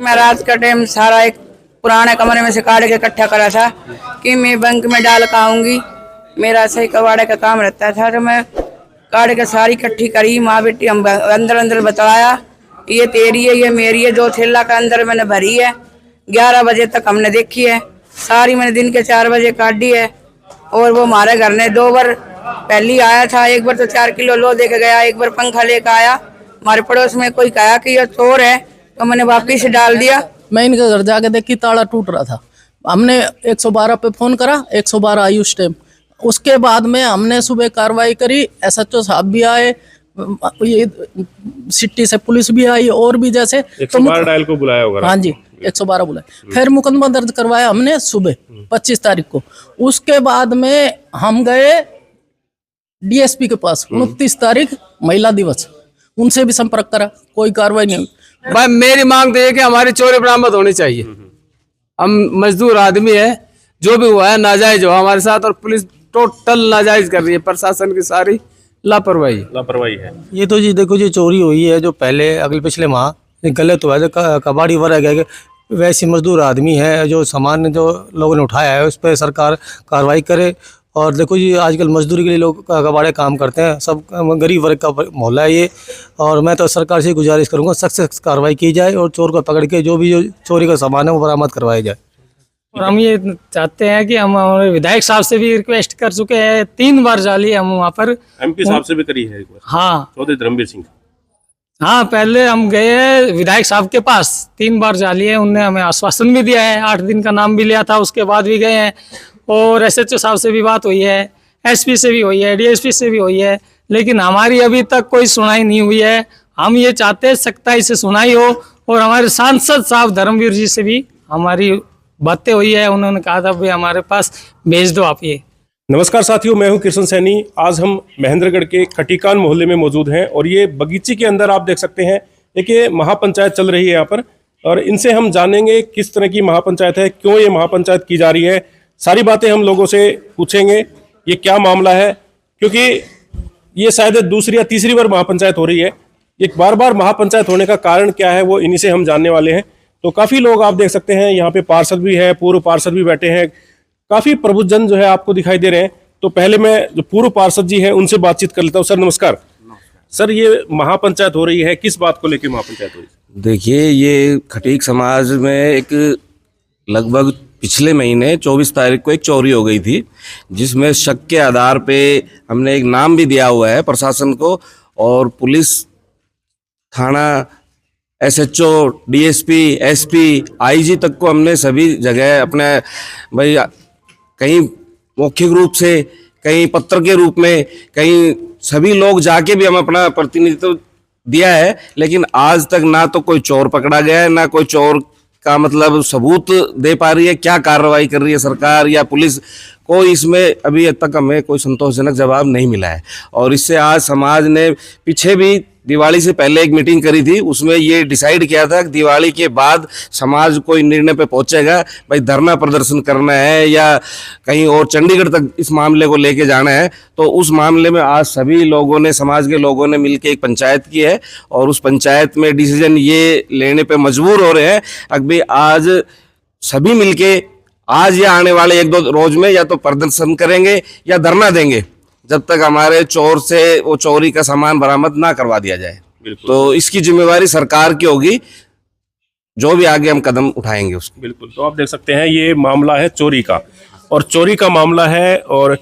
मैं रात का टाइम सारा एक पुराने कमरे में से काट के इकट्ठा करा था कि मैं बैंक में डाल कर आऊंगी। मेरा सही कबाड़े का काम रहता था, तो मैं काट के सारी इकट्ठी करी। माँ बेटी हम अंदर अंदर बताया, ये तेरी है, ये मेरी है। 2 थैला का अंदर मैंने भरी है। 11 बजे तक हमने देखी है सारी। मैंने दिन के 4 बजे काट दी है। और वो हमारे घर ने 2 बार पहली आया था। एक बार तो 4 किलो लो दे के गया, एक बार पंखा लेकर आया। हमारे पड़ोस में कोई कहा कि ये चोर है, तो मैंने वापिस डाल दिया। मैं इनके घर जाके देखी ताला टूट रहा था। हमने 112 पे फोन करा, 112 आई उस टाइम। उसके बाद में हमने सुबह कार्रवाई करी। SHO साहब भी आए, ये सिटी से पुलिस भी आई, और भी जैसे 112 डायल को बुलाया होगा। हाँ जी, 112 बुलाया। फिर मुकदमा दर्ज करवाया हमने सुबह 25 तारीख को। उसके बाद में हम गए DSP के पास 29 तारीख महिला दिवस, उनसे भी संपर्क करा, कोई कार्रवाई नहीं हुई। भाई मेरी मांग तो ये कि हमारी चोरी बरामद होनी चाहिए। हम मजदूर आदमी है, जो भी हुआ है नाजायज हुआ हमारे साथ, और पुलिस टोटल नाजायज कर रही है। प्रशासन की सारी लापरवाही है। ये तो जी देखो जी, चोरी हुई है जो पहले अगले पिछले माह गलत हुआ है। कबाड़ी वर्ग है, वैसे मजदूर आदमी है, जो सामान जो लोगों ने उठाया है उस पर सरकार कार्रवाई करे। और देखो जी, आजकल मजदूरी के लिए लोग कबाड़े काम करते हैं, सब गरीब वर्ग का मोहल्ला है ये। और मैं तो सरकार से गुजारिश करूंगा सख्त से कार्रवाई की जाए और चोर को पकड़ के जो भी जो चोरी का सामान है वो बरामद करवाया जाए। और हम ये चाहते हैं कि हम हमारे विधायक साहब से भी रिक्वेस्ट कर चुके हैं, 3 बार जाली हम वहाँ पर। MP साहब से भी करी है एक बार। हाँ, चौधरी धर्मवीर सिंह। हाँ, पहले हम गए हैं विधायक साहब के पास, 3 बार जाली है। उनने हमें आश्वासन भी दिया है, 8 दिन का नाम भी लिया था। उसके बाद भी गए हैं, और SHO साहब से भी बात हुई है, SP से भी हुई है, DSP से भी हुई है, लेकिन हमारी अभी तक कोई सुनाई नहीं हुई है। हम ये चाहते हैं सख्ताई से सुनाई हो। और हमारे सांसद साहब धर्मवीर जी से भी हमारी बातें हुई है, उन्होंने कहा था भाई हमारे पास भेज दो आप ये। नमस्कार साथियों, मैं हूं कृष्ण सैनी। आज हम महेंद्रगढ़ के खटीकान मोहल्ले में मौजूद हैं, और ये बगीचे के अंदर आप देख सकते हैं एक ये महापंचायत चल रही है यहाँ पर। और इनसे हम जानेंगे किस तरह की महापंचायत है, क्यों ये महापंचायत की जा रही है। सारी बातें हम लोगों से पूछेंगे, ये क्या मामला है, क्योंकि ये शायद दूसरी या तीसरी बार महापंचायत हो रही है। एक बार बार महापंचायत होने का कारण क्या है वो इन्हीं से हम जानने वाले हैं। तो काफ़ी लोग आप देख सकते हैं, यहाँ पे पार्षद भी है, पूर्व पार्षद भी बैठे हैं, काफ़ी प्रबुद्धजन जो है आपको दिखाई दे रहे हैं। तो पहले मैं जो पूर्व पार्षद जी हैं उनसे बातचीत कर लेता हूँ। सर नमस्कार। सर, ये महापंचायत हो रही है, किस बात को लेकर महापंचायत हो रही है? देखिए, ये खटीक समाज में एक लगभग पिछले महीने 24 तारीख को एक चोरी हो गई थी, जिसमें शक के आधार पे हमने एक नाम भी दिया हुआ है प्रशासन को, और पुलिस थाना, SHO, DSP, SP, IG तक को हमने सभी जगह अपने भाई कहीं मौखिक रूप से, कहीं पत्र के रूप में, कहीं सभी लोग जाके भी हम अपना प्रतिनिधित्व दिया है। लेकिन आज तक ना तो कोई चोर पकड़ा गया है, ना कोई चोर का मतलब सबूत दे पा रही है। क्या कार्रवाई कर रही है सरकार या पुलिस, कोई इसमें अभी तक हमें कोई संतोषजनक जवाब नहीं मिला है। और इससे आज समाज ने पीछे भी दिवाली से पहले एक मीटिंग करी थी, उसमें ये डिसाइड किया था कि दिवाली के बाद समाज कोई निर्णय पे पहुंचेगा, भाई धरना प्रदर्शन करना है या कहीं और चंडीगढ़ तक इस मामले को लेके जाना है। तो उस मामले में आज सभी लोगों ने, समाज के लोगों ने मिलकर एक पंचायत की है, और उस पंचायत में डिसीजन ये लेने पे मजबूर हो रहे हैं अभी आज सभी मिलके आज या आने वाले 1-2 रोज में या तो प्रदर्शन करेंगे या धरना देंगे, जब तक हमारे चोर से वो चोरी का सामान बरामद ना करवा दिया जाए। तो इसकी जिम्मेवारी सरकार की होगी, जो भी आगे हम कदम उठाएंगे उसकी। बिल्कुल। तो आप देख सकते हैं ये मामला है चोरी का, और चोरी का मामला है, और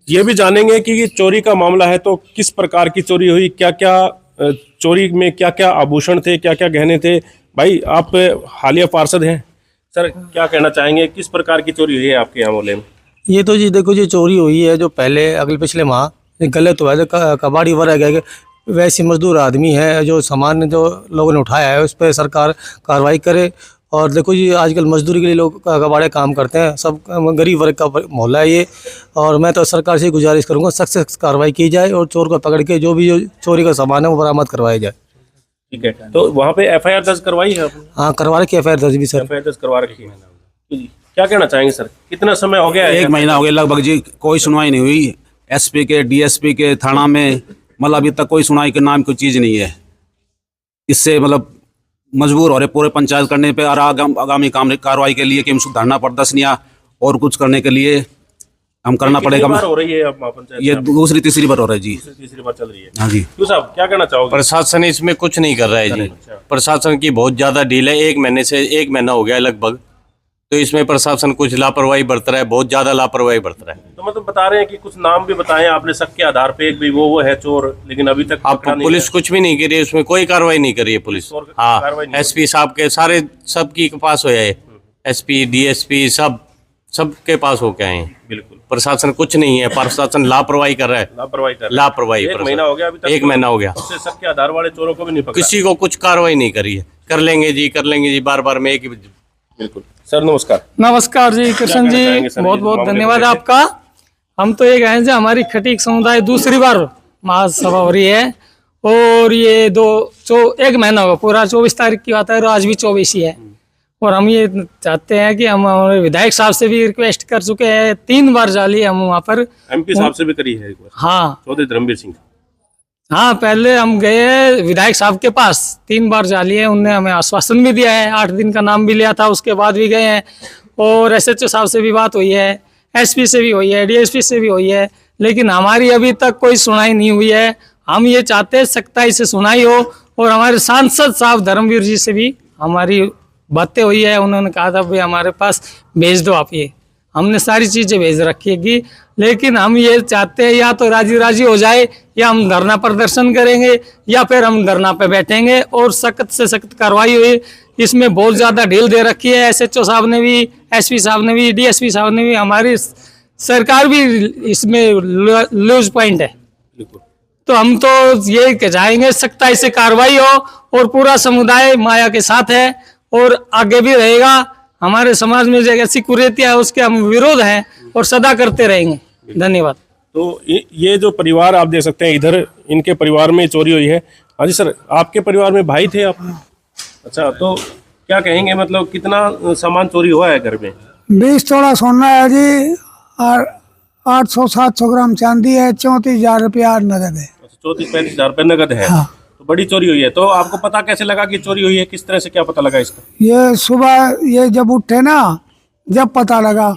ये भी जानेंगे कि ये चोरी का मामला है तो किस प्रकार की चोरी हुई, क्या क्या चोरी में क्या क्या आभूषण थे, क्या क्या गहने थे। भाई आप हालिया पार्षद हैं, सर क्या कहना चाहेंगे, किस प्रकार की चोरी हुई है आपके यहाँ मोहल्ले में? ये तो जी देखो जी, चोरी हुई है जो पहले अगले पिछले माह गलत हुआ है। कबाड़ी वर्ग है, वैसे मजदूर आदमी है, जो सामान जो लोगों ने उठाया है उस पर सरकार कार्रवाई करे। और देखो जी, आजकल मजदूरी के लिए लोग कबाड़े काम करते हैं, सब गरीब वर्ग का मोहल्ला है ये। और मैं तो सरकार से गुजारिश करूंगा सख्त से कार्रवाई की जाए और चोर को पकड़ के जो भी जो चोरी का सामान है वो बरामद करवाया जाए। ठीक है, तो वहाँ पे FIR दर्ज करवाई है आपने? हाँ, करवा रखी है FIR दर्ज भी सर। FIR दर्ज करवा रखी है। क्या कहना चाहेंगे सर, कितना समय हो गया? 1 महीना हो गया लगभग जी, कोई सुनवाई नहीं हुई। SP के, DSP के थाना में मतलब अभी तक कोई सुनवाई के नाम कोई चीज़ नहीं है। इससे मतलब मजबूर हो रहे पूरे पंचायत करने पे और आगामी कार्रवाई के लिए कि हम धरना प्रदर्शन या और कुछ करने के लिए हम करना कितनी पड़ेगा। बार हो रही है अब महापंचायत? ये दूसरी तीसरी बार हो रहा है जी। तीसरी बार चल रही है। हाँ जी। क्यों साहब क्या कहना चाहोगे? प्रशासन इसमें कुछ नहीं कर रहा है जी। प्रशासन की बहुत ज्यादा ढील है। 1 महीना हो गया लगभग, तो इसमें प्रशासन कुछ लापरवाही बरत रहा है, बहुत ज्यादा लापरवाही बरत रहा है। तो मतलब बता रहे हैं कि कुछ नाम भी बताए आपने शक के आधार पे, एक भी वो है चोर, लेकिन अभी तक अब पकड़ा नहीं पुलिस गया। कुछ भी नहीं करी है, उसमें कोई कार्रवाई नहीं करी है पुलिस। हाँ, कार्रवाई नहीं एसपी साहब के सारे सबकी पास हो जाए, एसपी डीएसपी सबके पास हो के आए हैं। बिल्कुल प्रशासन कुछ नहीं है, प्रशासन लापरवाही कर रहा है। लापरवाही कर रहे हैं। लापरवाही। 1 महीना हो गया अभी तक। 1 महीना हो गया, उससे शक के आधार वाले चोरों को भी नहीं पकड़ा। किसी को कुछ कार्रवाई नहीं करी है। कर लेंगे जी, बार बार में एक ही। बिल्कुल सर, नमस्कार। नमस्कार जी कृष्ण कहना जी, चाहेंगे सर बहुत इस बहुत मामले को धन्यवाद लेके? आपका। हम तो ये कहें जी, हमारी खटीक समुदाय दूसरी बार महासभा हो रही है और ये 1 महीना होगा, पूरा 24 तारीख की बात है और आज भी 24 ही है। और हम ये चाहते हैं कि हम हमारे विधायक साहब से भी रिक्वेस्ट कर चुके हैं, 3 बार जा लिए हम वहाँ पर। एमपी साहब से भी करी है एक बार, हाँ चौधरी धर्मवीर सिंह। हाँ, पहले हम गए विधायक साहब के पास, 3 बार जा लिए, उनने हमें आश्वासन भी दिया है, 8 दिन का नाम भी लिया था, उसके बाद भी गए हैं। और एसएचओ साहब से भी बात हुई है, एसपी से भी हुई है, डीएसपी से भी हुई है, लेकिन हमारी अभी तक कोई सुनाई नहीं हुई है। हम ये चाहते हैं सख्ताई से सुनाई हो। और हमारे सांसद साहब धर्मवीर जी से भी हमारी बातें हुई है, उन्होंने कहा था भाई हमारे पास भेज दो आप, ये हमने सारी चीज़ें भेज रखी है। लेकिन हम ये चाहते हैं या तो राजी हो जाए, या हम धरना प्रदर्शन करेंगे, या फिर हम धरना पे बैठेंगे और सख्त से सख्त कार्रवाई हुई। इसमें बहुत ज़्यादा ढील दे रखी है एसएचओ साहब ने भी, एसपी साहब ने भी, डीएसपी साहब ने भी, हमारी सरकार भी इसमें लूज पॉइंट है। तो हम तो ये चाहेंगे सख्ताई से कार्रवाई हो और पूरा समुदाय माया के साथ है और आगे भी रहेगा। हमारे समाज में जो ऐसी कुरीतियां है उसके हम विरोध हैं और सदा करते रहेंगे। धन्यवाद। तो ये जो परिवार आप देख सकते हैं, इधर इनके परिवार में चोरी हुई है। हाँ जी सर, आपके परिवार में भाई थे आप? अच्छा, तो क्या कहेंगे, मतलब कितना सामान चोरी हुआ है घर में? 20 तोला सोना है जी और 800-700 ग्राम चांदी है, 34,000 रुपया नगद है। 34-35 हजार रुपये नगद है। हाँ। तो बड़ी चोरी हुई है। तो आपको पता कैसे लगा कि चोरी हुई है? किस तरह से क्या पता लगा इसका? ये सुबह ये जब उठे ना, जब पता लगा,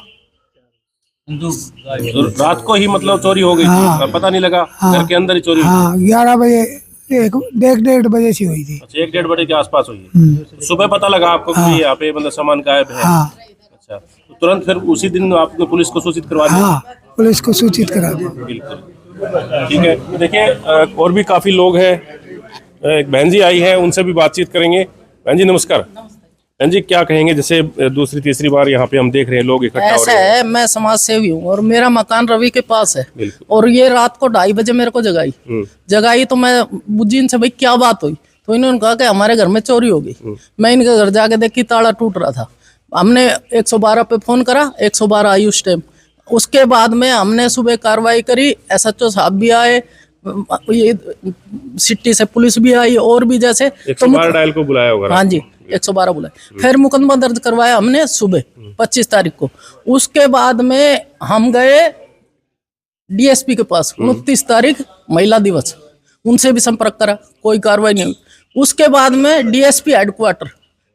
तो रात को ही मतलब चोरी हो गई थी? हाँ। पता नहीं लगा? घर के अंदर ही चोरी हुई? हाँ 11 बजे, 1-1:30 बजे से हुई थी। अच्छा, 1-1:30 बजे के आसपास हुई है। सुबह पता लगा आपको कि यहाँ पे मतलब सामान गायब है? हाँ अच्छा, तो तुरंत फिर उसी दिन आपने पुलिस को सूचित करवा दिया? हाँ, पुलिस को सूचित करा दिया। बिल्कुल, ठीक है। देखिए और भी काफी लोग हैं। एक बहन जी आई है, उनसे भी बातचीत करेंगे। बहन जी नमस्कार। बहन जी क्या कहेंगे, जैसे दूसरी तीसरी बार यहाँ पे हम देख रहे हैं लोग इकट्ठा हो ऐसा रहे हैं। है, मैं समाज सेवी हूँ और मेरा मकान रवि के पास है। बिल्कुल। और ये रात को 2:30 बजे मेरे को जगाई तो मैं बुझी इनसे, भाई क्या बात हुई? तो इन्होंने कहा कि हमारे घर में चोरी हो गई। मैं इनके घर जाके देखी ताला टूट रहा था। हमने 112 पे फोन करा, 112 आई उस टाइम। उसके बाद में हमने सुबह कार्रवाई करी, एसएचओ साहब भी आए, ये सिटी से पुलिस भी आई और भी जैसे 112 डायल को बुलाया होगा? हाँ जी, 112 बुलाए। फिर मुकदमा दर्ज करवाया हमने सुबह 25 तारीख को। उसके बाद में हम गए डीएसपी के पास, 29 तारीख महिला दिवस, उनसे भी संपर्क करा, कोई कार्रवाई नहीं हुई। उसके बाद में डीएसपी हेडक्वार्टर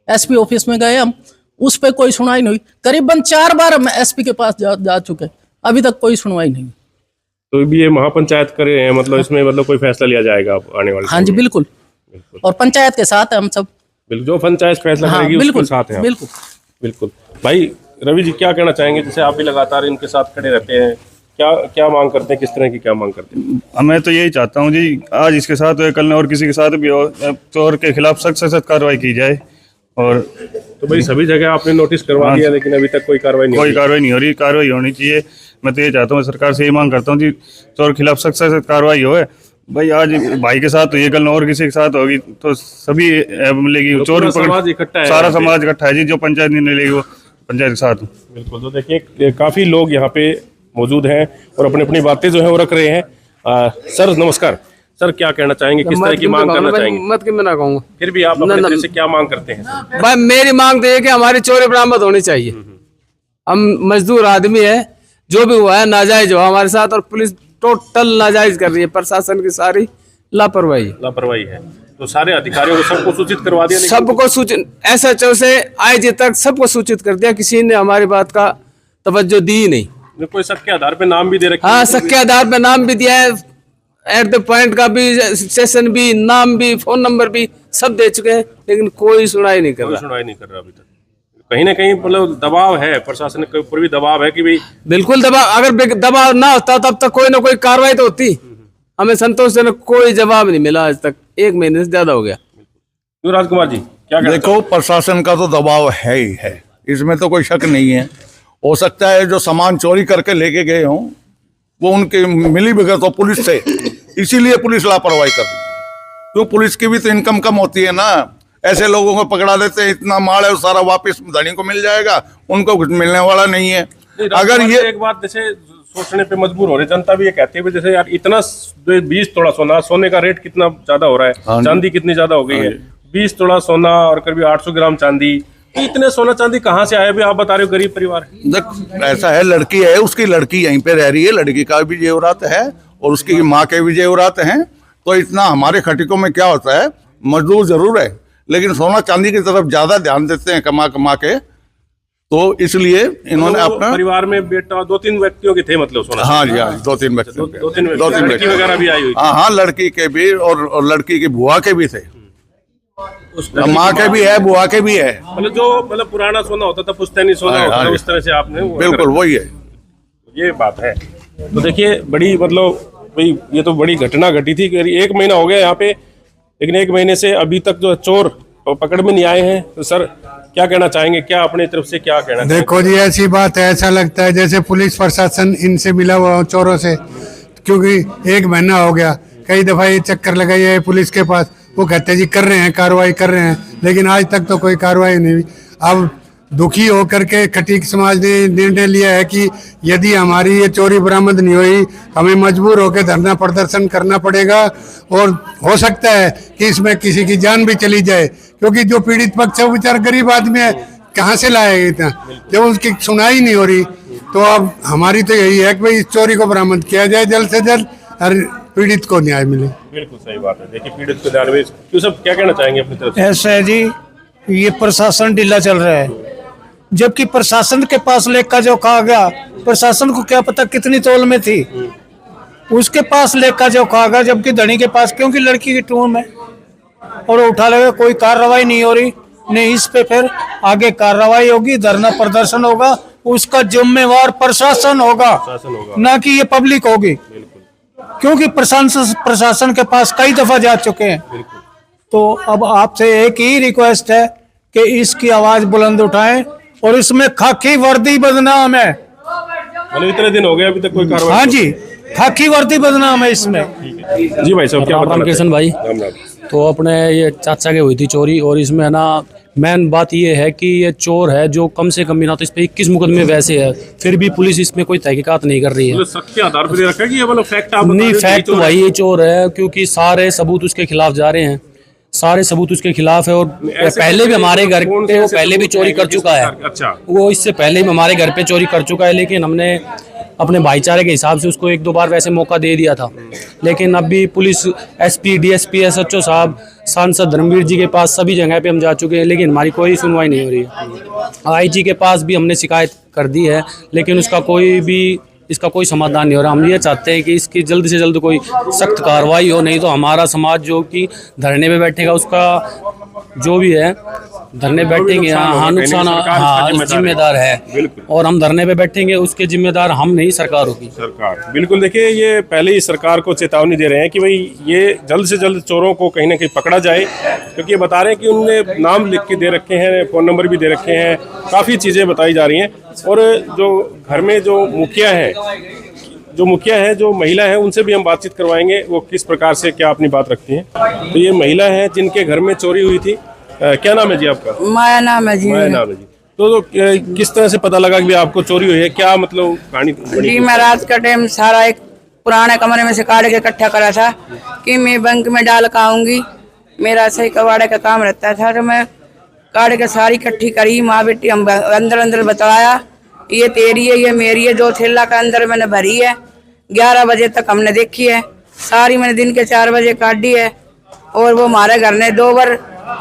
एसपी ऑफिस में गए हम, उस पर कोई सुनवाई नहीं हुई। करीबन 4 बार हम एसपी के पास जा चुके, अभी तक कोई सुनवाई नहीं हुई। तो भी ये महापंचायत कर रहे हैं, मतलब इसमें मतलब कोई फैसला लिया जाएगा आने वाले हाँ जी बिल्कुल, और पंचायत के साथ है हम सब। बिल्कुल, जो पंचायत फैसला हाँ, करेगी उसके बिल्कुल, साथ है। बिल्कुल बिल्कुल। भाई रवि जी क्या कहना चाहेंगे, जैसे आप भी लगातार इनके साथ खड़े रहते हैं, क्या क्या मांग करते हैं, किस तरह की क्या मांग करते हैं? मैं तो यही चाहता हूँ जी, आज इसके साथ हो, कल और किसी के साथ भी हो, चोर के खिलाफ सख्त से सख्त कार्रवाई की जाए। और तो भाई सभी जगह आपने नोटिस करवा दिया, लेकिन अभी तक कोई कार्रवाई नहीं कोई हुई। कार्रवाई नहीं हो रही, कार्रवाई होनी चाहिए। मैं तो ये चाहता हूँ, सरकार से ये मांग करता हूँ जी, चोर के खिलाफ सख्त से सख्त कार्रवाई हो। भाई आज भाई के साथ हुई, कल और किसी के साथ होगी तो सभी मिलेगी। तो चोर पूरा समाज इकट्ठा है, सारा समाज इकट्ठा है जी, जो पंचायत नहीं लेगी वो पंचायत के साथ। बिल्कुल। तो देखिए काफी लोग यहाँ पे मौजूद हैं और अपनी अपनी बातें जो है वो रख रहे हैं। सर नमस्कार। सर क्या कहना चाहेंगे, किस तरह की मांग करना चाहेंगे? मत कि मैं ना कहूँगा, फिर भी आप अपनी तरफ से क्या मांग करते हैं? भाई मेरी मांग तो ये कि हमारी चोरी बरामद होनी चाहिए। हम मजदूर आदमी है, जो भी हुआ है नाजायज हुआ हमारे साथ और पुलिस टोटल नाजायज कर रही है। प्रशासन की सारी लापरवाही लापरवाही है। तो सारे अधिकारियों को सबको सूचित करवा दिया? सबको सूचित, SHO से IG तक सबको सूचित कर दिया, किसी ने हमारी बात का तवज्जो दी ही नहीं। कोई शक के आधार पे नाम भी दे रखे? हाँ, शक के आधार पे नाम भी दिया है, एट द पॉइंट का भी, स्टेशन भी, नाम भी, फोन नंबर भी सब दे चुके हैं, लेकिन कोई सुनाई नहीं कर रहा। सुनाई नहीं कर रहा अभी तक। कहीं ना कहीं मतलब दबाव है, प्रशासन के ऊपर भी दबाव है कि भाई? बिल्कुल दबाव, अगर दबाव ना होता तब तक कोई ना कोई कार्रवाई तो होती। हमें संतोषजनक कोई जवाब नहीं मिला आज तक, 1 महीने से ज्यादा हो गया। युवराज कुमार जी क्या कहते हैं? देखो, प्रशासन का तो दबाव है ही है, इसमें तो कोई शक नहीं है। हो सकता है जो सामान चोरी करके लेके गए हों वो उनके मिली भगत हो पुलिस से, इसीलिए पुलिस लापरवाही कर रही है। क्यों, पुलिस की भी तो इनकम कम होती है ना। ऐसे लोगों को पकड़ा देते हैं, इतना माल है सारा वापस धनी को मिल जाएगा, उनको कुछ मिलने वाला नहीं है। अगर ये एक बात जैसे सोचने पे मजबूर हो रही जनता भी ये कहती है जैसे यार इतना 20 तोड़ा सोना, सोने का रेट कितना ज्यादा हो रहा है, चांदी कितनी ज्यादा हो गई है, 20 तोड़ा सोना और करीब 800 ग्राम चांदी, इतने सोना चांदी कहाँ से आया? भी आप बता रहे हो गरीब परिवार है। देख, ऐसा है, लड़की है, उसकी लड़की यहीं पे रह रही है, लड़की का भी जेवरात है और उसकी माँ के भी जेवरात हैं। तो इतना हमारे खटिकों में क्या होता है, मजदूर जरूर है लेकिन सोना चांदी की तरफ ज्यादा ध्यान देते हैं कमा कमा के, तो इसलिए इन्होंने अपना परिवार में बेटा 2-3 व्यक्तियों के थे मतलब सोना? हाँ जी, हाँ, 2-3 व्यक्ति, 2-3 लड़की वगैरह भी आई हुई? हाँ, लड़की के भी और लड़की की बुआ के भी थे, माँ के भी है, बुआ के भी है। मतलब जो मतलब पुराना सोना होता था, पुश्तैनी सोना होता था, उस तरह से आपने बिल्कुल वही है, ये बात है। तो देखिए बड़ी मतलब भाई ये तो बड़ी घटना घटी थी। 1 महीना हो गया यहाँ पे, लेकिन 1 महीने से अभी तक जो चोर पकड़ में नहीं आए हैं। तो सर क्या कहना चाहेंगे, क्या अपने तरफ से क्या कहना? देखो जी, ऐसी बात है, ऐसा लगता है जैसे पुलिस प्रशासन इनसे मिला हुआ चोरों से, क्योंकि 1 महीना हो गया, कई दफा ये चक्कर लगाई है पुलिस के पास, वो कहते हैं जी कर रहे हैं, कार्रवाई कर रहे हैं, लेकिन आज तक तो कोई कार्रवाई नहीं हुई। अब दुखी होकर के खटीक समाज ने निर्णय लिया है कि यदि हमारी ये चोरी बरामद नहीं हुई, हमें मजबूर होकर धरना प्रदर्शन करना पड़ेगा, और हो सकता है कि इसमें किसी की जान भी चली जाए, क्योंकि जो पीड़ित पक्ष है वो बेचारा गरीब आदमी है, कहाँ से लाएगा इतना, जब उसकी सुनाई नहीं हो रही। तो अब हमारी तो यही है कि भाई इस चोरी को बरामद किया जाए जल्द से जल्द और पीड़ित को न्याय मिले। बिल्कुल सही बात है। देखिए पीड़ित को न्याय, क्यों सब क्या कहना चाहेंगे अपनी तरफ से? ऐसा है जी, ये प्रशासन ढीला चल रहा है, जबकि प्रशासन के पास लेखा जो कहा गया, प्रशासन को क्या पता कितनी तौल में थी, उसके पास लेखा जो कहा गया, जबकि धनी के पास, क्योंकि लड़की की टूम है और उठा लगे, कोई कार्रवाई नहीं हो रही। नहीं, इस पे फिर आगे कार्रवाई होगी, धरना प्रदर्शन होगा, उसका जिम्मेवार प्रशासन होगा, ना कि ये पब्लिक होगी, क्योंकि प्रशासन के पास कई दफा जा चुके हैं। तो अब आपसे एक ही रिक्वेस्ट है कि इसकी आवाज बुलंद उठाएं, और इसमें खाकी वर्दी बदनाम है। मतलब इतने दिन हो गए अभी तक कोई कार्रवाई? हाँ जी, खाकी वर्दी बदनाम है इसमें। जी भाई साहब क्या बताना? कृष्ण भाई, तो अपने ये चाचा के हुई थी चोरी, और इसमें है ना मेन बात ये है कि ये चोर है जो कम से कम भी ना तो इस पे 21 मुकदमे वैसे है, फिर भी पुलिस इसमें कोई तहकीकात नहीं कर रही है। सत्य आधार पर दे रखा है कि ये मतलब फैक्ट आप नहीं, फैक्ट भाई ये चोर है, क्योंकि सारे सबूत उसके खिलाफ जा रहे हैं, सारे सबूत उसके खिलाफ है। और पहले भी हमारे घर पे वो पहले भी चोरी कर चुका है। अच्छा, वो इससे पहले भी हमारे घर पे चोरी कर चुका है, लेकिन हमने अपने भाईचारे के हिसाब से उसको 1-2 बार वैसे मौका दे दिया था। लेकिन अभी पुलिस, SP, DSP, SHO साहब, सांसद धर्मवीर जी के पास सभी जगह पे हम जा चुके हैं, लेकिन हमारी कोई सुनवाई नहीं हो रही है। IG के पास भी हमने शिकायत कर दी है, लेकिन इसका कोई समाधान नहीं हो रहा। हम ये चाहते हैं कि इसकी जल्द से जल्द कोई सख्त कार्रवाई हो, नहीं तो हमारा समाज जो कि धरने पे बैठेगा, उसका जो भी है धरने बैठेंगे, हाँ नुकसान, हाँ जिम्मेदार है, और हम धरने पे बैठेंगे, उसके जिम्मेदार हम नहीं, सरकार होगी। सरकार बिल्कुल। देखिए ये पहले ही सरकार को चेतावनी दे रहे हैं कि भाई ये जल्द से जल्द चोरों को कहीं ना कहीं पकड़ा जाए, क्योंकि ये बता रहे हैं कि उन्होंने नाम लिख के दे रखे हैं, फ़ोन नंबर भी दे रखे हैं, काफ़ी चीज़ें बताई जा रही हैं। और जो घर में जो मुखिया है, जो महिला है, उनसे भी हम बातचीत करवाएंगे, वो किस प्रकार से क्या अपनी बात रखती हैं। तो ये महिला है जिनके घर में चोरी हुई थी, क्या नाम है जी आपका? माया नाम है जी। माया नाम है जी। तो किस तरह से पता लगा कि आपको चोरी हुई है, क्या मतलब कहानी? जी, मैं रात का टाइम सारा एक पुराने कमरे में से काट के इकट्ठा करा था कि मैं बैंक में डाल कर आऊंगी, मेरा सही कबाड़े का काम रहता था, तो मैं काट के सारी इकट्ठी करी, माँ बेटी हम अंदर बताया, ये तेरी है, ये मेरी है, 2 थैला का अंदर मैंने भरी है। 11 बजे तक हमने देखी है, सारी मैंने दिन के 4 बजे काट दी है, और वो हमारे घर ने 2 बार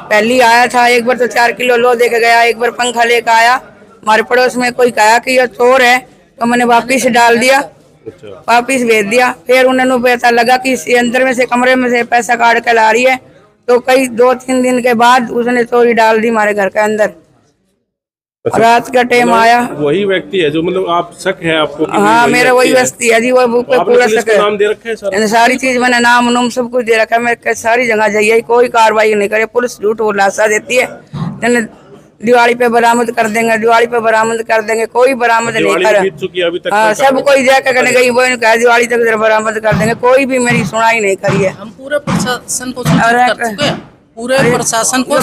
पहली आया था, एक बार तो 4 किलो लो दे के गया, एक बार पंखा लेकर आया। हमारे पड़ोस में कोई कहा कि ये चोर है, तो मैंने वापिस डाल दिया, वापिस भेज दिया। फिर उन्होंने पता लगा कि इस अंदर में से कमरे में से पैसा काट के ला रही है, तो कई 2-3 दिन के बाद उसने चोरी डाल दी हमारे घर के अंदर। रात का टाइम आया। वही व्यक्ति है जो मतलब आप शक है आपको? हाँ, मेरा वही व्यक्ति है जी, वो बुक पे पूरा शक है। नाम दे रखे हैं सर? सारी चीज मैंने नाम नूम सब कुछ दे रखा है, मैं सारी जगह जाइए, कोई कार्रवाई नहीं करे। पुलिस झूठ उलासा देती है, दिवाली पे बरामद कर देंगे, दिवाली पे बरामद कर देंगे, कोई बरामद नहीं करे। अभी तक हाँ, सब कोई जाकर कहने गई, वो कहा दिवाली तक बरामद कर देंगे, कोई भी मेरी सुनाई नहीं करी है। हम पूरे प्रशासन को सूचित कर चुके हैं, पूरे प्रशासन को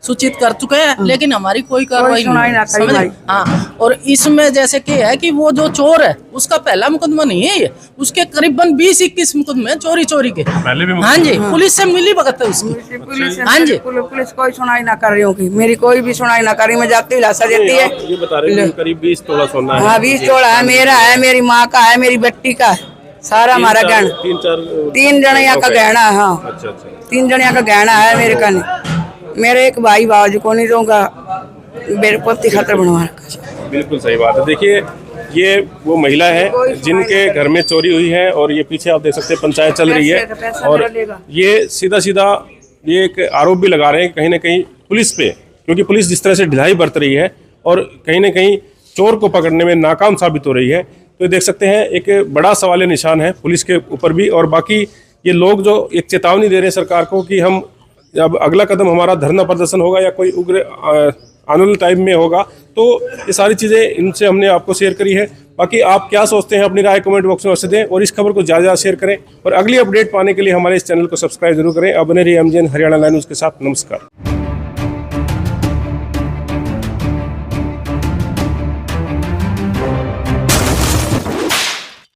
सूचित कर चुके हैं, लेकिन हमारी कोई कार्रवाई नहीं। हाँ, और इसमें जैसे कि है कि वो जो चोर है उसका पहला मुकदमा नहीं है ये, उसके करीबन 20-21 मुकदमे चोरी के पहले भी। हाँ जी, पुलिस से मिली भगत है उसकी। हाँ जी, पुलिस कोई सुनाई ना कर रही होगी, मेरी कोई भी सुनाई ना कर रही। मैं जाती लाशा देती है। ये बता रहे हैं करीब 20 तोला सोना है। हाँ, 20 तोला है, मेरा है, मेरी माँ का है, मेरी बेटी का है, सारा हमारा गहना। 3 जनिया का गहना है। हाँ, 3 जनिया का गहना है मेरे कने। मेरे एक भाई बाबू को नहीं दूंगा, मेरे पोती खतर बनवा रखा। बिल्कुल सही बात है। देखिए, ये वो महिला है जिनके घर में चोरी हुई है, और ये पीछे आप देख सकते हैं पंचायत चल रही है, और ये सीधा ये एक आरोप भी लगा रहे हैं कहीं ना कहीं पुलिस पे, क्योंकि पुलिस जिस तरह से ढिलाई बरत रही है और कहीं ना कहीं चोर को पकड़ने में नाकाम साबित हो रही है। तो देख सकते हैं एक बड़ा सवालिया निशान है पुलिस के ऊपर भी। और बाकी ये लोग जो एक चेतावनी दे रहे हैं सरकार को कि हम अब अगला कदम हमारा धरना प्रदर्शन होगा या कोई उग्र आंदोलन टाइप में होगा, तो ये सारी चीज़ें इनसे हमने आपको शेयर करी है। बाकी आप क्या सोचते हैं अपनी राय कमेंट बॉक्स में अवश्य दें, और इस खबर को ज़्यादा शेयर करें, और अगली अपडेट पाने के लिए हमारे इस चैनल को सब्सक्राइब जरूर करें। अब बने रहिए MGN हरियाणा लाइव न्यूज़ के साथ। नमस्कार।